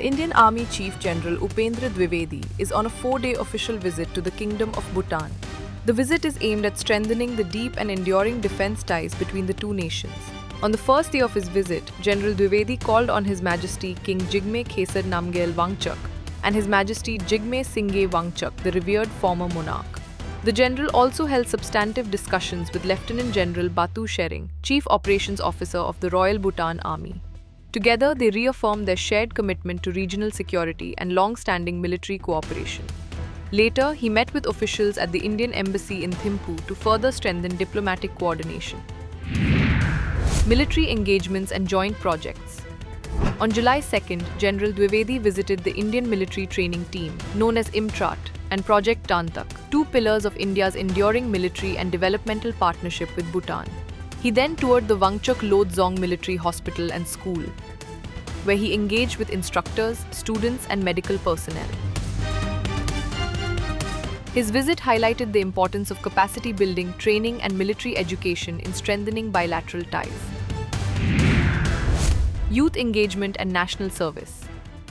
Indian Army Chief General Upendra Dwivedi is on a 4-day official visit to the Kingdom of Bhutan. The visit is aimed at strengthening the deep and enduring defense ties between the two nations. On the first day of his visit, General Dwivedi called on His Majesty King Jigme Khesar Namgyel Wangchuck and His Majesty Jigme Singye Wangchuck, the revered former monarch. The general also held substantive discussions with Lieutenant General Batu Shering, Chief Operations Officer of the Royal Bhutan Army. Together, they reaffirmed their shared commitment to regional security and long-standing military cooperation. Later, he met with officials at the Indian Embassy in Thimphu to further strengthen diplomatic coordination. Military engagements and joint projects. On July 2nd, General Dwivedi visited the Indian military training team, known as IMTRAT, and Project Tantak, two pillars of India's enduring military and developmental partnership with Bhutan. He then toured the Wangchuck Lodzong Military Hospital and School, where he engaged with instructors, students, and medical personnel. His visit highlighted the importance of capacity building, training, and military education in strengthening bilateral ties. Youth engagement and national service.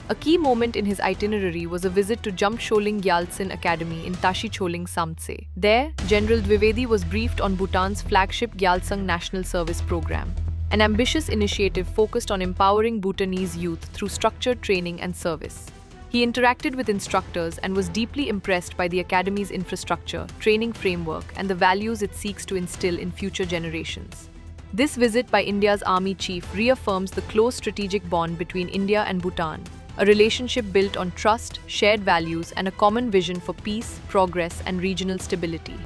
A key moment in his itinerary was a visit to Jamsholing Gyaltsin Academy in Tashicholing, Samtse. There, General Dwivedi was briefed on Bhutan's flagship Gyaltsung National Service Program, an ambitious initiative focused on empowering Bhutanese youth through structured training and service. He interacted with instructors and was deeply impressed by the academy's infrastructure, training framework, and the values it seeks to instill in future generations. This visit by India's Army Chief reaffirms the close strategic bond between India and Bhutan, a relationship built on trust, shared values, and a common vision for peace, progress, and regional stability.